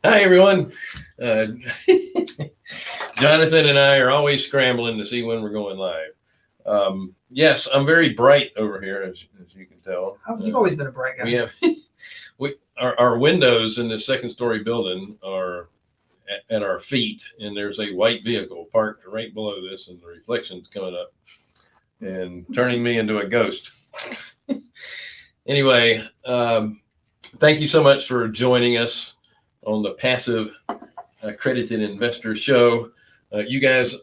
Hi, everyone. Jonathan and I are always scrambling to see when we're going live. Yes, I'm very bright over here, as you can tell. You've always been a bright guy. We have our windows in this second-story building are at our feet, and there's a white vehicle parked right below this, and the reflection's coming up and turning me into a ghost. Anyway, thank you so much for joining us on the Passive Accredited Investor Show. You guys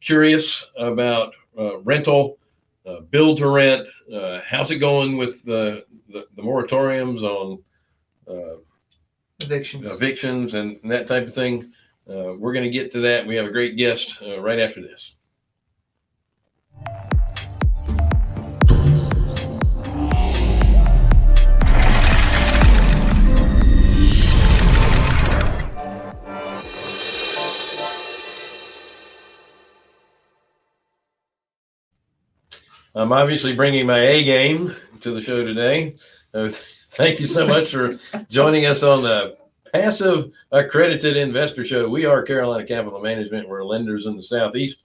curious about rental, build to rent? How's it going with the moratoriums on evictions and that type of thing? We're going to get to that. We have a great guest right after this. I'm obviously bringing my A game to the show today. Thank you so much for joining us on the Passive Accredited Investor Show. We are Carolina Capital Management. We're lenders in the Southeast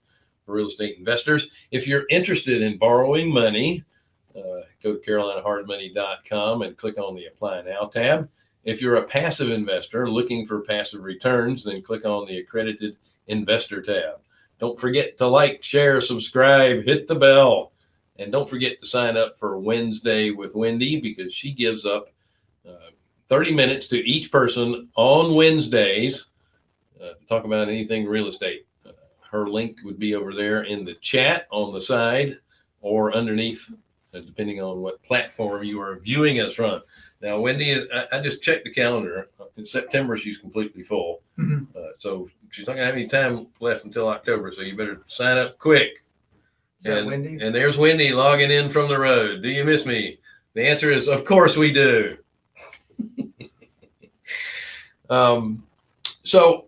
for real estate investors. If you're interested in borrowing money, go to carolinahardmoney.com and click on the Apply Now tab. If you're a passive investor looking for passive returns, then click on the Accredited Investor tab. Don't forget to like, share, subscribe, hit the bell. And don't forget to sign up for Wednesday with Wendy, because she gives up 30 minutes to each person on Wednesdays to talk about anything real estate. Her link would be over there in the chat on the side or underneath, depending on what platform you are viewing us from. Now, Wendy, I just checked the calendar. In September, she's completely full. Mm-hmm. So she's not going to have any time left until October. So you better sign up quick. And there's Wendy logging in from the road. Do you miss me? The answer is, of course we do. So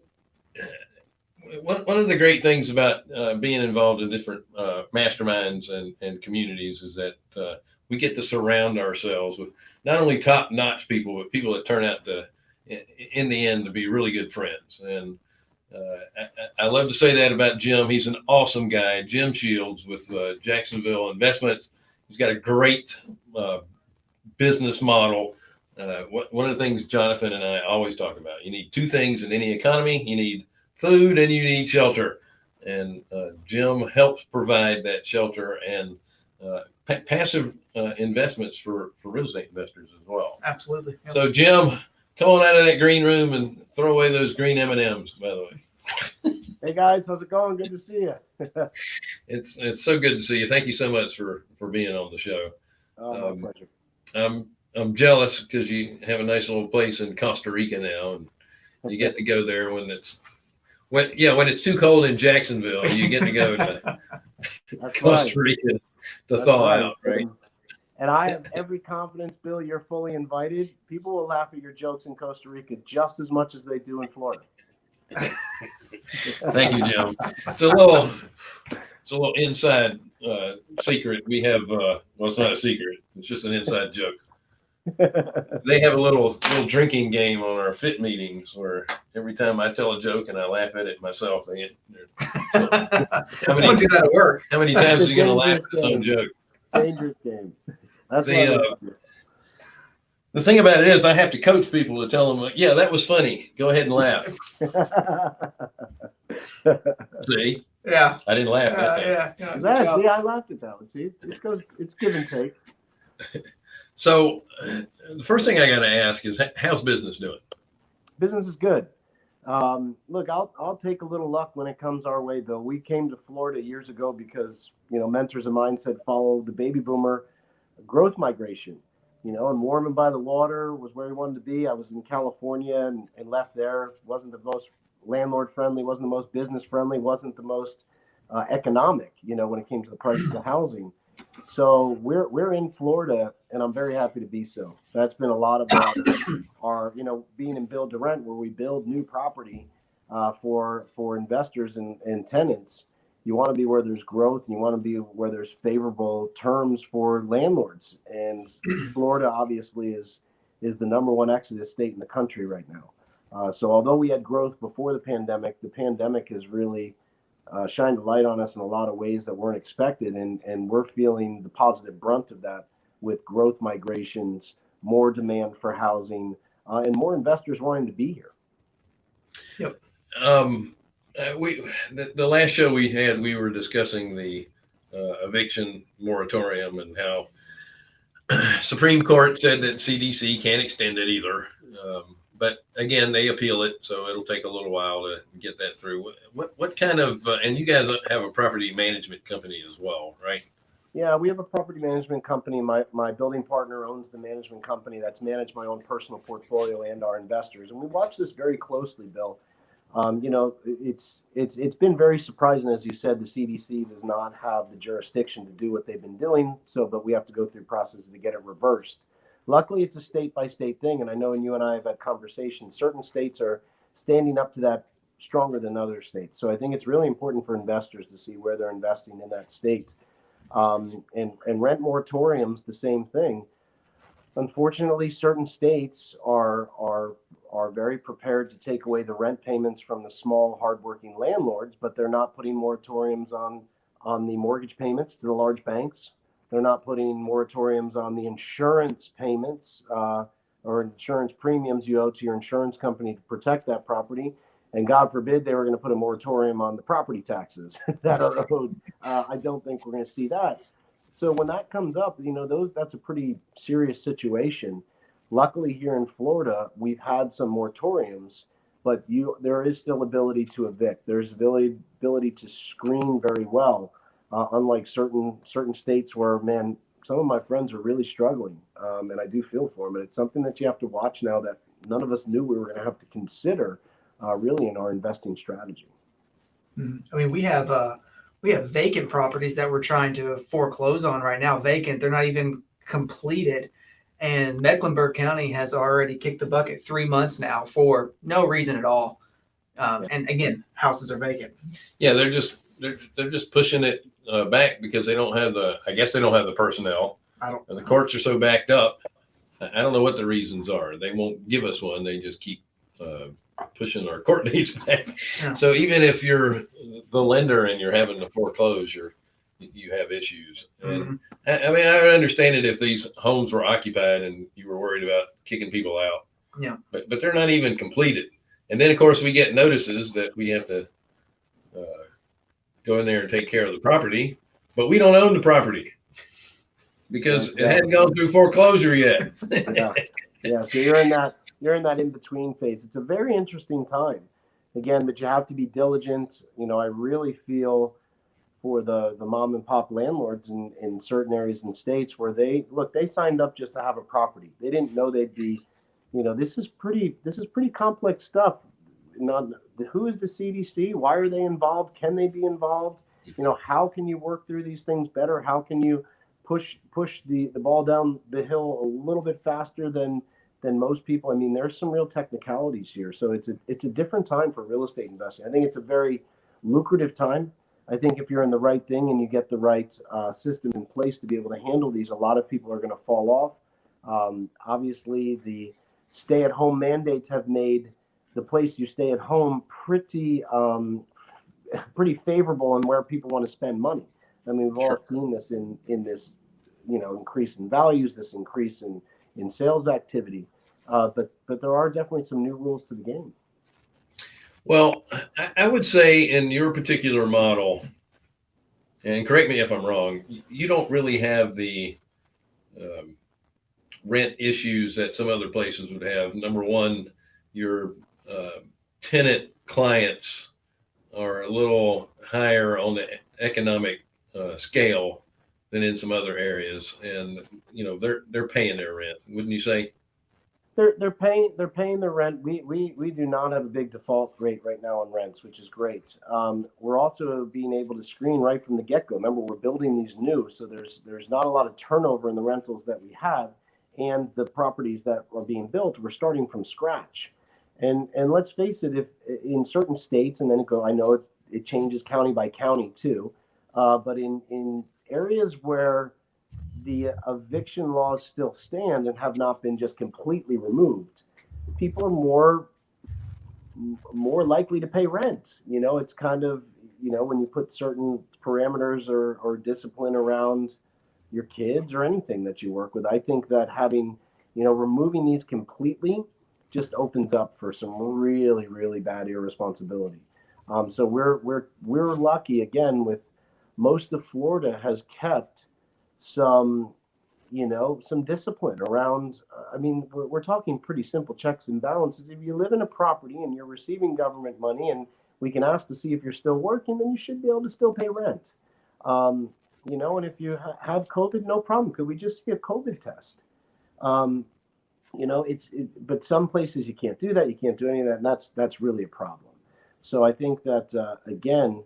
one of the great things about being involved in different masterminds and communities is that we get to surround ourselves with not only top-notch people, but people that turn out to, in the end, to be really good friends. And I love to say that about Jim. He's an awesome guy. Jim Sheils with JAX Wealth Investments. He's got a great business model. One of the things Jonathan and I always talk about, you need two things in any economy. You need food and you need shelter. And Jim helps provide that shelter and passive investments for real estate investors as well. Absolutely. Yep. So Jim, come on out of that green room and throw away those green M&Ms, by the way. Hey guys, how's it going? Good to see you. It's so good to see you. Thank you so much for being on the show. My pleasure. I'm jealous because you have a nice little place in Costa Rica now, and you get to go there when it's too cold in Jacksonville. You get to go to Costa Rica to thaw out, right? And I have every confidence, Bill, you're fully invited. People will laugh at your jokes in Costa Rica just as much as they do in Florida. Thank you, Jim. It's a little inside secret. We have, well, it's not a secret. It's just an inside joke. They have a little drinking game on our fit meetings where every time I tell a joke and I laugh at it myself, they get, how many do that at work? How many times are you going to laugh at some joke? Dangerous game. That's the thing about it is I have to coach people to tell them, yeah, that was funny. Go ahead and laugh. See? Yeah. I didn't laugh at that. Yeah. See, I laughed at that one. See, it's give and take. So the first thing I got to ask is, how's business doing? Business is good. Look, I'll take a little luck when it comes our way, Bill. We came to Florida years ago because, mentors of mine said follow the baby boomer growth migration, and warm and by the water was where we wanted to be. I was in California and left there. Wasn't the most landlord friendly, wasn't the most business friendly, wasn't the most economic, when it came to the price of the housing. So we're in Florida, and I'm very happy to be so. That's been a lot about our, being in build to rent, where we build new property for investors and tenants. You want to be where there's growth, and you want to be where there's favorable terms for landlords. And Florida obviously is is the number one exodus state in the country right now. So although we had growth before the pandemic has really shined a light on us in a lot of ways that weren't expected, and we're feeling the positive brunt of that with growth migrations, more demand for housing, and more investors wanting to be here. Yep. The last show we had, we were discussing the eviction moratorium and how Supreme Court said that CDC can't extend it either. But again, they appeal it, so it'll take a little while to get that through. What kind of, and you guys have a property management company as well, right? Yeah, we have a property management company. My building partner owns the management company that's managed my own personal portfolio and our investors. And we watch this very closely, Bill. It's been very surprising, as you said, the CDC does not have the jurisdiction to do what they've been doing. But we have to go through processes to get it reversed. Luckily, it's a state by state thing. And I know, and you and I have had conversations, certain states are standing up to that stronger than other states. So I think it's really important for investors to see where they're investing in that state. And rent moratoriums, the same thing. Unfortunately, certain states are very prepared to take away the rent payments from the small, hardworking landlords, but they're not putting moratoriums on the mortgage payments to the large banks. They're not putting moratoriums on the insurance payments or insurance premiums you owe to your insurance company to protect that property. And God forbid they were going to put a moratorium on the property taxes that are owed. I don't think we're going to see that. So when that comes up, that's a pretty serious situation. Luckily, here in Florida, we've had some moratoriums, but there is still ability to evict. There's ability to screen very well, unlike certain states where, man, some of my friends are really struggling, and I do feel for them. And it's something that you have to watch now that none of us knew we were going to have to consider really in our investing strategy. I mean, we have vacant properties that we're trying to foreclose on right now. Vacant, they're not even completed. And Mecklenburg County has already kicked the bucket 3 months now for no reason at all. And again, houses are vacant. Yeah, they're just pushing it back because they don't have the personnel. And the courts are so backed up. I don't know what the reasons are. They won't give us one. They just keep pushing our court dates back. Yeah. So even if you're the lender and you're having to foreclose, you have issues. And I mean, I understand it if these homes were occupied and you were worried about kicking people out. Yeah. But they're not even completed. And then of course we get notices that we have to go in there and take care of the property, but we don't own the property because it hadn't gone through foreclosure yet. Yeah. So you're in that in-between phase. It's a very interesting time, again, but you have to be diligent. I really feel for the mom and pop landlords in certain areas and states where they signed up just to have a property. They didn't know they'd be, this is pretty complex stuff. Who is the CDC? Why are they involved? Can they be involved? How can you work through these things better? How can you push the ball down the hill a little bit faster than most people? I mean, there's some real technicalities here. So it's a different time for real estate investing. I think it's a very lucrative time. I think if you're in the right thing and you get the right system in place to be able to handle these, a lot of people are going to fall off. Obviously, the stay-at-home mandates have made the place you stay at home pretty favorable in where people want to spend money. I mean, we've all seen this in this, increase in values, this increase in sales activity. But there are definitely some new rules to the game. Well, I would say in your particular model, and correct me if I'm wrong, you don't really have the rent issues that some other places would have. Number one, your tenant clients are a little higher on the economic scale than in some other areas, and they're paying their rent, wouldn't you say? They're paying their rent. We do not have a big default rate right now on rents, which is great. We're also being able to screen right from the get-go. Remember, we're building these new, so there's not a lot of turnover in the rentals that we have, and the properties that are being built, we're starting from scratch. And let's face it, if in certain states, and then I know it changes county by county too, but in areas where the eviction laws still stand and have not been just completely removed, people are more likely to pay rent. It's kind of, when you put certain parameters or discipline around your kids or anything that you work with, I think that having, removing these completely just opens up for some really, really bad irresponsibility. So we're lucky again with most of Florida has kept some, some discipline around. I mean, we're talking pretty simple checks and balances. If you live in a property and you're receiving government money, and we can ask to see if you're still working, then you should be able to still pay rent. And if you have COVID, no problem. Could we just see a COVID test? But some places you can't do that. You can't do any of that, and that's really a problem. So I think that again,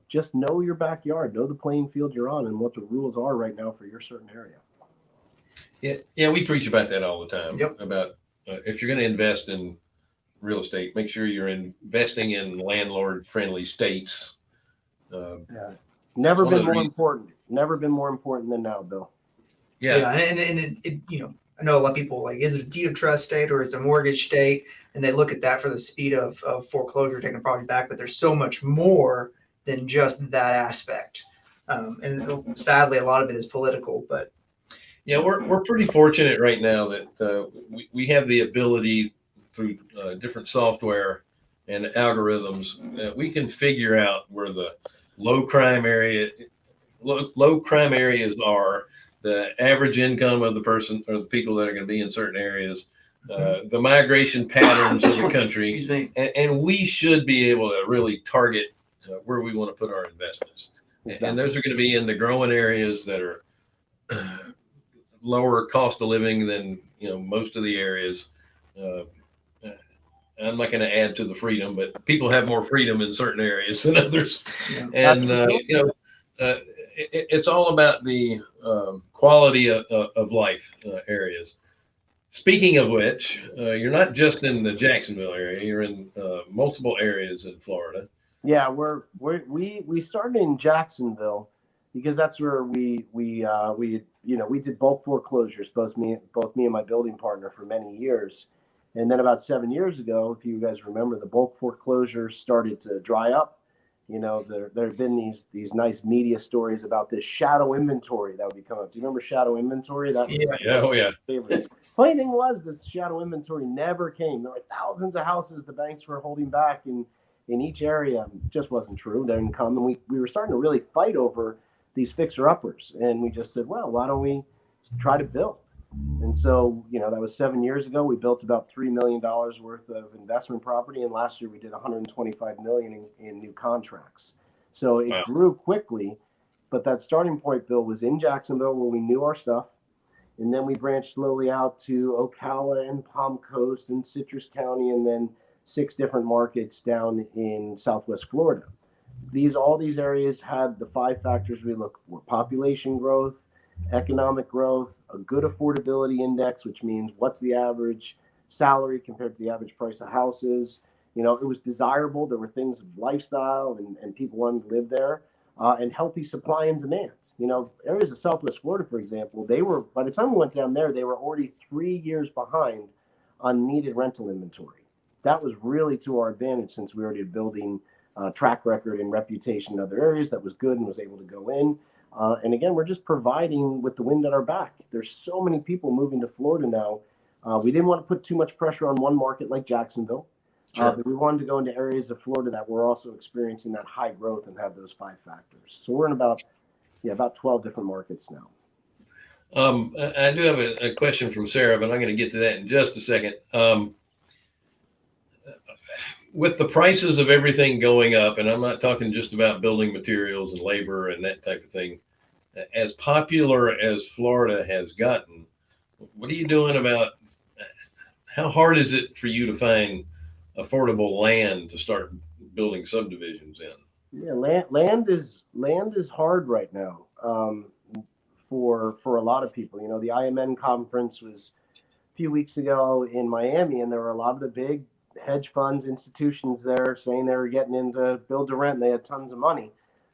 just know your backyard, know the playing field you're on, and what the rules are right now for your certain area. Yeah, we preach about that all the time. Yep. About if you're going to invest in real estate, make sure you're investing in landlord-friendly states. Never been more important. Never been more important than now, Bill. Yeah, and it I know a lot of people is it a deed of trust state or is it a mortgage state? And they look at that for the speed of foreclosure, taking a property back, but there's so much more than just that aspect. And sadly, a lot of it is political, but. Yeah, we're pretty fortunate right now that we have the ability through different software and algorithms that we can figure out where the low crime areas are, the average income of the person or the people that are going to be in certain areas, the migration patterns of the country, and we should be able to really target where we want to put our investments. Exactly. And those are going to be in the growing areas that are lower cost of living than most of the areas. I'm not going to add to the freedom, but people have more freedom in certain areas than others. Yeah. And it's all about the quality of life areas. Speaking of which, you're not just in the Jacksonville area; you're in multiple areas in Florida. Yeah, we started in Jacksonville because that's where we did bulk foreclosures, both me and my building partner for many years. And then about 7 years ago, if you guys remember, the bulk foreclosures started to dry up. There have been these nice media stories about this shadow inventory that would be coming up. Do you remember shadow inventory? That was favorites. Funny thing was, this shadow inventory never came. There were thousands of houses the banks were holding back in each area. It just wasn't true. They didn't come, and we were starting to really fight over these fixer-uppers. And we just said, well, why don't we try to build? And so, that was 7 years ago. We built about $3 million worth of investment property, and last year we did $125 million in new contracts. So it grew quickly, but that starting point, Bill, was in Jacksonville where we knew our stuff, and then we branched slowly out to Ocala and Palm Coast and Citrus County, and then 6 different markets down in Southwest Florida. All these areas had the 5 factors we look for: population growth, economic growth, a good affordability index, which means what's the average salary compared to the average price of houses. It was desirable. There were things of lifestyle and people wanted to live there, and healthy supply and demand. Areas of Southwest Florida, for example, by the time we went down there, they were already 3 years behind on needed rental inventory. That was really to our advantage since we already had building track record and reputation in other areas that was good and was able to go in. And again, we're just providing with the wind at our back. There's so many people moving to Florida now. We didn't want to put too much pressure on one market like Jacksonville, but we wanted to go into areas of Florida that were also experiencing that high growth and have those 5 factors. So we're in about 12 different markets now. I do have a question from Sarah, but I'm going to get to that in just a second. With the prices of everything going up, and I'm not talking just about building materials and labor and that type of thing, as popular as Florida has gotten, what are you doing about how hard is it for you to find affordable land to start building subdivisions in? Yeah, land is hard right now for a lot of people. The IMN conference was a few weeks ago in Miami, and there were a lot of the big hedge funds, institutions there saying they were getting into build to rent and they had tons of money.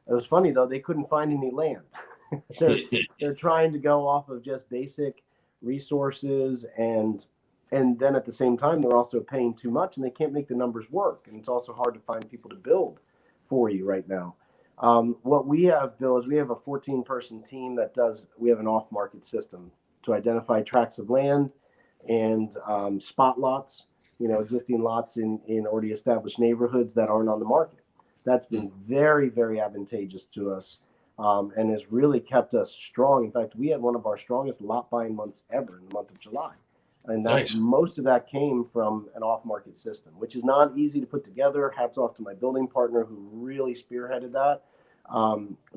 It was funny though, they couldn't find any land. they're trying to go off of just basic resources, and then at the same time they're also paying too much and they can't make the numbers work, and it's also hard to find people to build for you right now. What we have, Bill, is we have a 14-person team we have an off-market system to identify tracts of land and spot lots, existing lots in already established neighborhoods that aren't on the market. That's been very, very advantageous to us, and has really kept us strong. In fact, we had one of our strongest lot buying months ever in the month of July. And Nice. Most of that came from an off-market system, which is not easy to put together. Hats off to my building partner who really spearheaded that.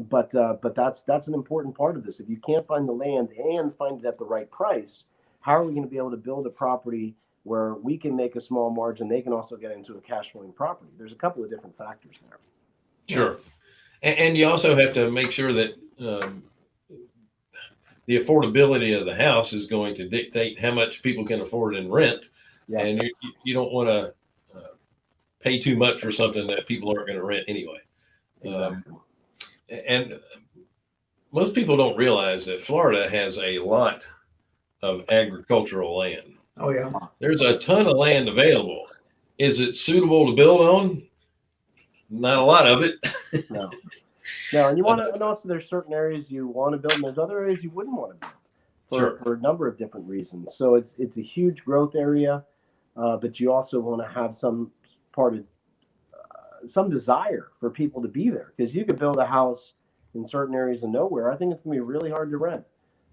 But that's an important part of this. If you can't find the land and find it at the right price, how are we going to be able to build a property where we can make a small margin? They can also get into a cash flowing property. There's a couple of different factors there. Sure. And you also have to make sure that the affordability of the house is going to dictate how much people can afford in rent. Yeah. And you don't want to pay too much for something that people aren't going to rent anyway. Exactly. And most people don't realize that Florida has a lot of agricultural land. Oh yeah. There's a ton of land available. Is it suitable to build on? Not a lot of it. No, and you want to, and also there's certain areas you want to build, and there's other areas you wouldn't want to build for a number of different reasons. So it's a huge growth area, but you also want to have some desire for people to be there, because you could build a house in certain areas of nowhere. I think it's gonna be really hard to rent.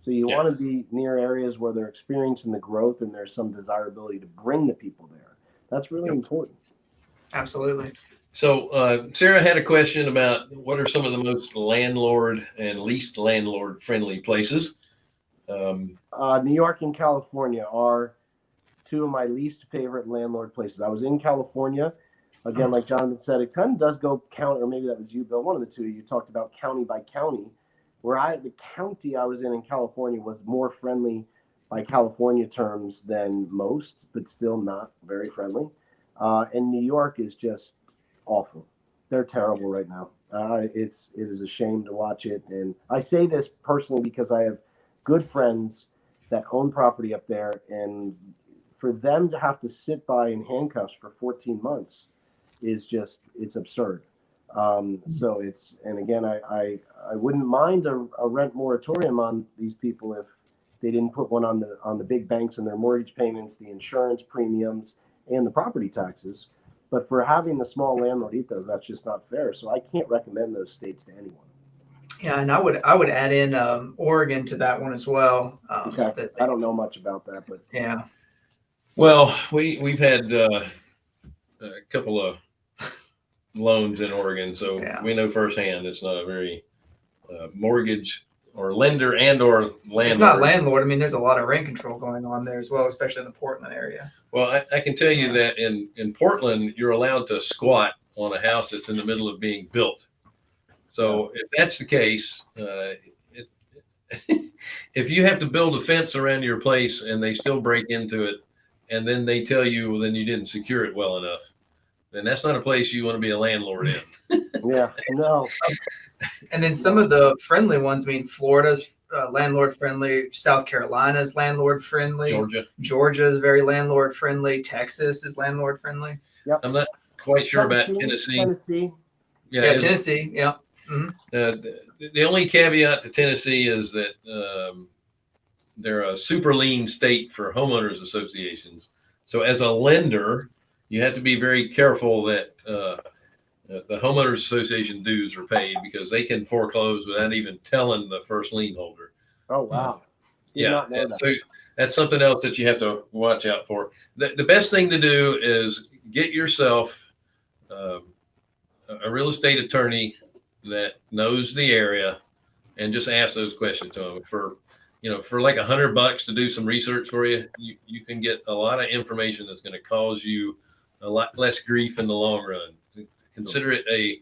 So you want to be near areas where they're experiencing the growth and there's some desirability to bring the people there. That's really important. Absolutely. So Sarah had a question about what are some of the most landlord and least landlord friendly places. New York and California are two of my least favorite landlord places. I was in California. Again, like Jonathan said, it kind of does go county, or maybe that was you, Bill, one of the two. You talked about county by county, the county I was in California was more friendly by California terms than most, but still not very friendly. And New York is just awful. They're terrible right now. It is a shame to watch it. And I say this personally because I have good friends that own property up there, and for them to have to sit by in handcuffs for 14 months is just, it's absurd. So and again, I wouldn't mind a rent moratorium on these people if they didn't put one on the big banks and their mortgage payments, the insurance premiums, and the property taxes. But for having the small landlord eat those, that's just not fair. So I can't recommend those states to anyone. Yeah, and I would add in Oregon to that one as well. Okay. I don't know much about that, but yeah. Well, we've had a couple of loans in Oregon, so we know firsthand it's not a very mortgage or lender and or landlord. It's not landlord. I mean, there's a lot of rent control going on there as well, especially in the Portland area. Well, I can tell you that in Portland, you're allowed to squat on a house that's in the middle of being built. So if that's the case, if you have to build a fence around your place and they still break into it, and then they tell you, well, then you didn't secure it well enough, then that's not a place you want to be a landlord in. Yeah, no. And then some of the friendly ones, I mean, Florida's landlord friendly, South Carolina's landlord friendly, Georgia is very landlord friendly, Texas is landlord friendly. Yep. I'm not quite sure about Tennessee. Yeah, Tennessee. Yeah. Mm-hmm. The only caveat to Tennessee is that they're a super lien state for homeowners associations. So as a lender, you have to be very careful that the homeowners association dues are paid, because they can foreclose without even telling the first lien holder. Oh, wow. So that's something else that you have to watch out for. The best thing to do is get yourself a real estate attorney that knows the area, and just ask those questions to them. For like $100 to do some research for you, you can get a lot of information that's going to cause you a lot less grief in the long run. Consider it a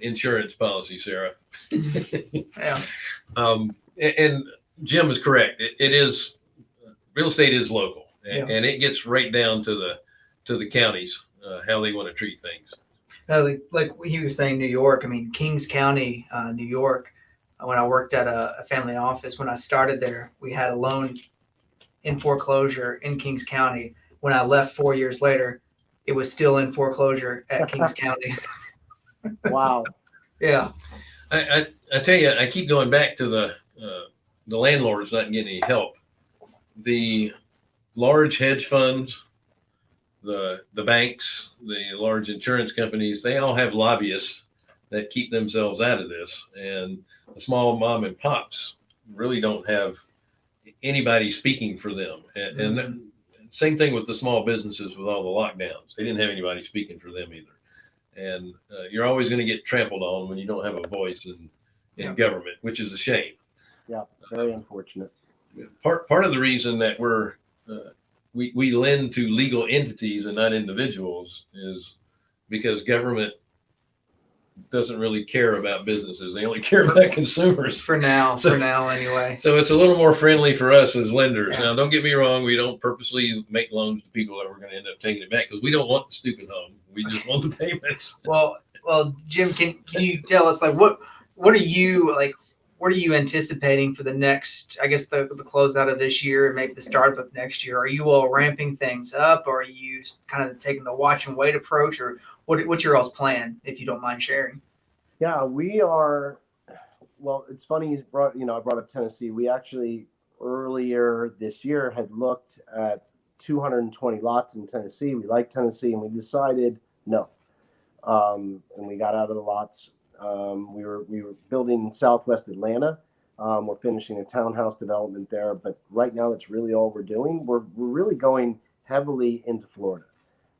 insurance policy, Sarah. Yeah. And Jim is correct. It is, real estate is local, and it gets right down to the counties, how they want to treat things. Like he was saying, New York. I mean, Kings County, New York. when I worked at a family office. When I started there, we had a loan in foreclosure in Kings County. When I left 4 years later, it was still in foreclosure at Kings County. Wow. Yeah. I tell you, I keep going back to the landlords not getting any help. The large hedge funds, the banks, the large insurance companies, they all have lobbyists that keep themselves out of this. And the small mom and pops really don't have anybody speaking for them. And same thing with the small businesses with all the lockdowns. They didn't have anybody speaking for them either. And you're always going to get trampled on when you don't have a voice in government, which is a shame. Yeah, very unfortunate. Part of the reason that we lend to legal entities and not individuals is because government doesn't really care about businesses. They only care about consumers. For now anyway. So it's a little more friendly for us as lenders. Yeah. Now, don't get me wrong. We don't purposely make loans to people that we're going to end up taking it back because we don't want the stupid home. We just want the payments. Well, Jim, can you tell us what are you anticipating for the next, I guess the closeout of this year and maybe the start of next year? Are you all ramping things up, or are you kind of taking the watch and wait approach, or what's your all's plan, if you don't mind sharing? Yeah, we are. Well, it's funny I brought up Tennessee. We actually earlier this year had looked at 220 lots in Tennessee. We like Tennessee, and we decided no. And we got out of the lots. We were building in Southwest Atlanta. We're finishing a townhouse development there, but right now that's really all we're doing. We're really going heavily into Florida.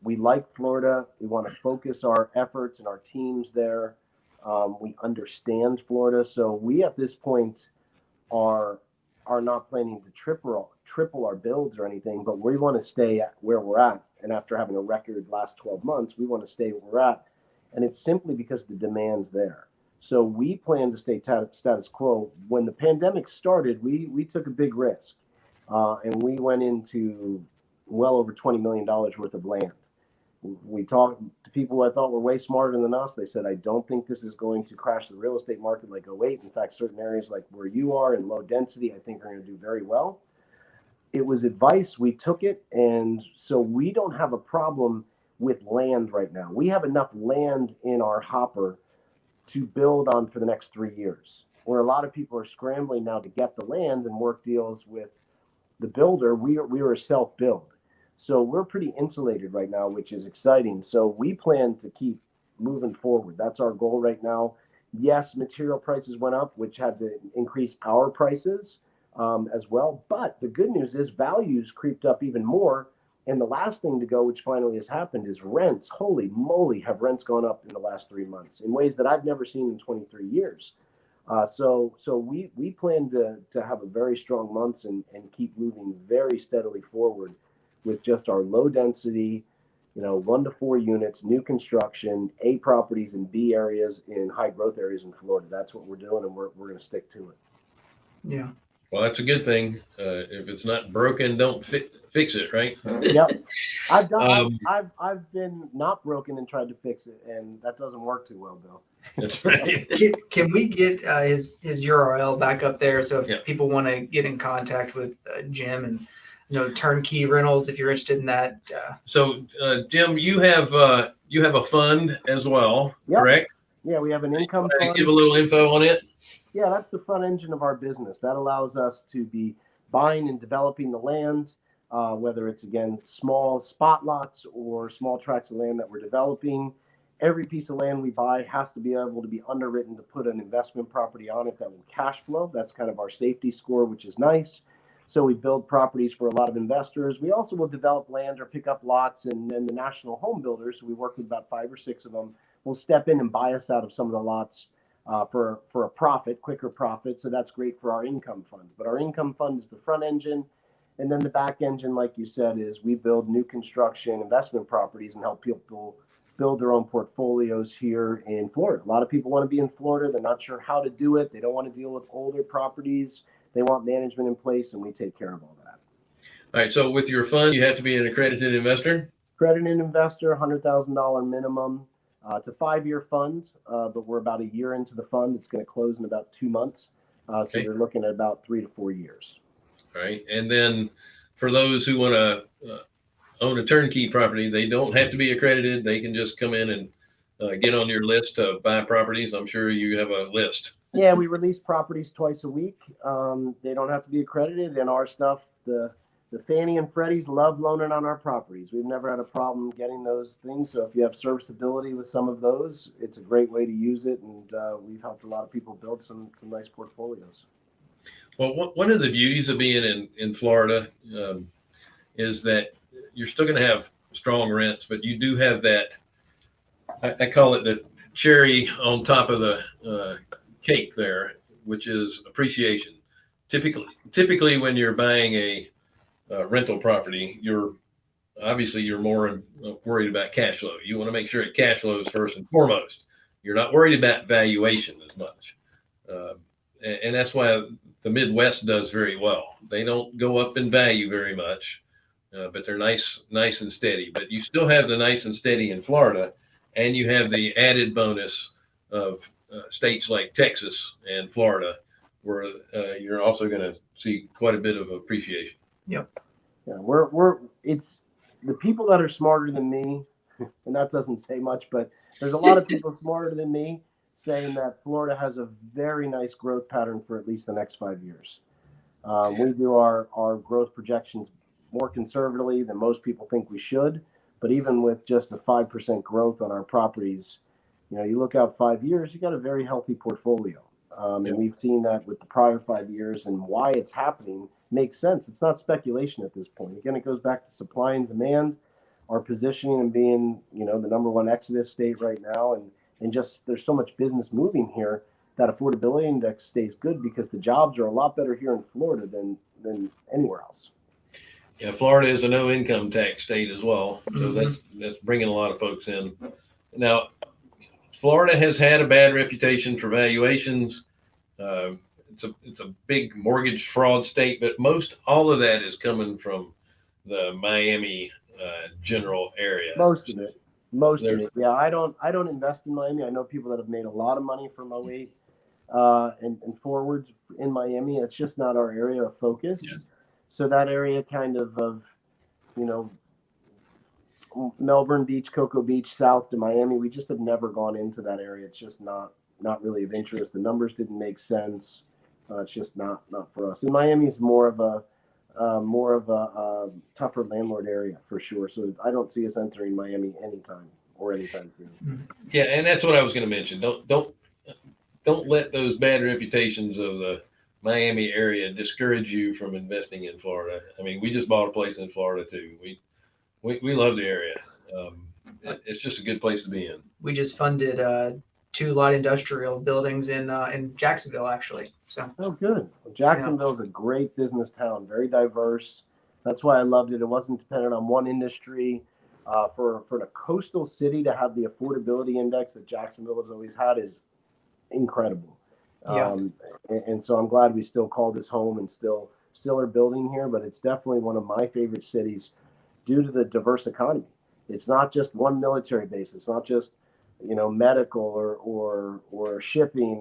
We like Florida. We want to focus our efforts and our teams there. We understand Florida, so we at this point are not planning to triple our builds or anything, but we want to stay at where we're at. And after having a record last 12 months, we want to stay where we're at. And it's simply because the demand's there. So we plan to stay status quo. When the pandemic started, we took a big risk, and we went into well over $20 million worth of land. We talked to people I thought were way smarter than us. They said, I don't think this is going to crash the real estate market like 08. In fact, certain areas like where you are in low density, I think are going to do very well. It was advice. We took it. And so we don't have a problem with land right now. We have enough land in our hopper to build on for the next 3 years. Where a lot of people are scrambling now to get the land and work deals with the builder, we are a self-build. So we're pretty insulated right now, which is exciting. So we plan to keep moving forward. That's our goal right now. Yes, material prices went up, which had to increase our prices as well. But the good news is values creeped up even more. And the last thing to go, which finally has happened, is rents. Holy moly, have rents gone up in the last 3 months in ways that I've never seen in 23 years. So we plan to have a very strong months and keep moving very steadily forward with just our low density, 1 to 4 units, new construction, A properties in B areas in high growth areas in Florida. That's what we're doing, and we're going to stick to it. Yeah. Well, that's a good thing. If it's not broken, don't fix it, right? Yep. I've been not broken and tried to fix it, and that doesn't work too well, Bill. That's right. Can we get his URL back up there, so if people want to get in contact with Jim and turnkey rentals, if you're interested in that? So Jim, you have a fund as well, correct? Yeah, we have an income fund. Give a little info on it. Yeah, that's the front engine of our business. That allows us to be buying and developing the land, whether it's, again, small spot lots or small tracts of land that we're developing. Every piece of land we buy has to be able to be underwritten to put an investment property on it that will cash flow. That's kind of our safety score, which is nice. So we build properties for a lot of investors. We also will develop land or pick up lots, and then the national home builders, we work with about 5 or 6 of them, will step in and buy us out of some of the lots for a profit, quicker profit. So that's great for our income fund. But our income fund is the front engine. And then the back engine, like you said, is we build new construction investment properties and help people build their own portfolios here in Florida. A lot of people want to be in Florida. They're not sure how to do it. They don't want to deal with older properties. They want management in place, and we take care of all that. All right. So with your fund, you have to be an accredited investor? Accredited investor, $100,000 minimum. It's a 5-year fund, but we're about a year into the fund. It's going to close in about 2 months. So Okay. you're looking at about 3 to 4 years. All right. And then for those who want to own a turnkey property, they don't have to be accredited. They can just come in and get on your list to buy properties. I'm sure you have a list. Yeah, we release properties twice a week. They don't have to be accredited, and our stuff, the Fannie and Freddies love loaning on our properties. We've never had a problem getting those things. So if you have serviceability with some of those, it's a great way to use it. And we've helped a lot of people build some nice portfolios. Well, one of the beauties of being in Florida is that you're still going to have strong rents, but you do have that, I call it the cherry on top of the cake there, which is appreciation. Typically when you're buying a rental property, you're more worried about cash flow. You want to make sure it cash flows first and foremost. You're not worried about valuation as much. And that's why the Midwest does very well. They don't go up in value very much, but they're nice and steady. But you still have the nice and steady in Florida, and you have the added bonus of states like Texas and Florida, where you're also going to see quite a bit of appreciation. Yep. Yeah, it's the people that are smarter than me, and that doesn't say much, but there's a lot of people smarter than me saying that Florida has a very nice growth pattern for at least the next 5 years. We do our growth projections more conservatively than most people think we should, but even with just a 5% growth on our properties, you look out 5 years, you got a very healthy portfolio. And we've seen that with the prior 5 years, and why it's happening makes sense. It's not speculation at this point. Again, it goes back to supply and demand, our positioning and being, the number one exodus state right now. And just there's so much business moving here that affordability index stays good because the jobs are a lot better here in Florida than anywhere else. Yeah, Florida is a no income tax state as well. So that's bringing a lot of folks in. Now, Florida has had a bad reputation for valuations. It's a big mortgage fraud state, but all of that is coming from the Miami general area. Most of it. Yeah, I don't invest in Miami. I know people that have made a lot of money from 08 and forwards in Miami. It's just not our area of focus. Yeah. So that area kind of Melbourne Beach, Cocoa Beach, south to Miami, we just have never gone into that area. It's just not really of interest. The numbers didn't make sense. It's just not for us. And Miami is more of a tougher landlord area for sure. So I don't see us entering Miami anytime soon. Yeah, and that's what I was going to mention. Don't let those bad reputations of the Miami area discourage you from investing in Florida. I mean, we just bought a place in Florida too. We love the area. It's just a good place to be in. We just funded 2 light industrial buildings in Jacksonville, actually. So. Oh, good. Well, Jacksonville is a great business town, very diverse. That's why I loved it. It wasn't dependent on one industry. For the coastal city to have the affordability index that Jacksonville has always had is incredible. Yeah. And so I'm glad we still call this home and still are building here. But it's definitely one of my favorite cities due to the diverse economy. It's not just one military base. It's not just medical or shipping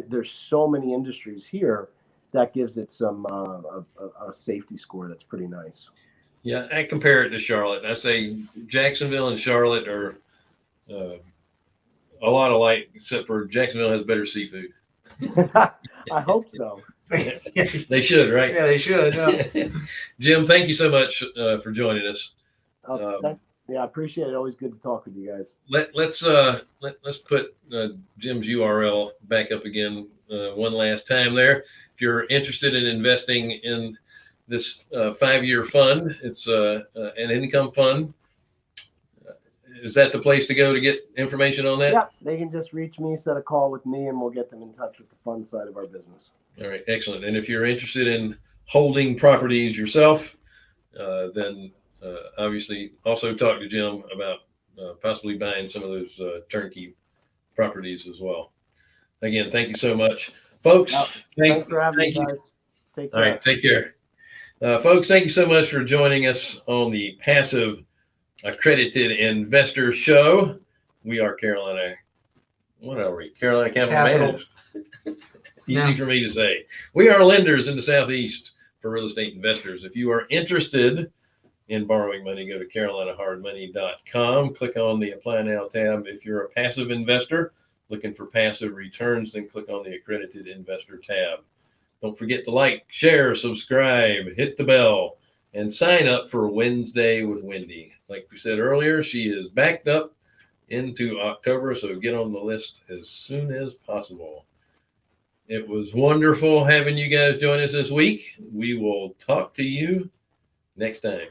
there's so many industries here that gives it some a safety score that's pretty nice. Yeah, I compare it to Charlotte. I say Jacksonville and Charlotte are a lot alike, except for Jacksonville has better seafood. I hope so. They should, right? Yeah, they should. Jim, thank you so much for joining us. Yeah, I appreciate it. Always good to talk with you guys. Let's put Jim's URL back up again one last time there. If you're interested in investing in this 5-year fund, it's an income fund. Is that the place to go to get information on that? Yeah, they can just reach me, set a call with me, and we'll get them in touch with the fund side of our business. All right, excellent. And if you're interested in holding properties yourself, then obviously also talk to Jim about possibly buying some of those turnkey properties as well. Again, thank you so much, folks. Thanks for having me, guys. Take care. All right, take care. Folks, thank you so much for joining us on the Passive Accredited Investor Show. We are Carolina. What are we? Carolina Capital Capital. Managers. Easy Yeah. for me to say. We are lenders in the Southeast for real estate investors. If you are interested in borrowing money, go to carolinahardmoney.com. Click on the Apply Now tab. If you're a passive investor looking for passive returns, then click on the Accredited Investor tab. Don't forget to like, share, subscribe, hit the bell, and sign up for Wednesday with Wendy. Like we said earlier, she is backed up into October, so get on the list as soon as possible. It was wonderful having you guys join us this week. We will talk to you next time.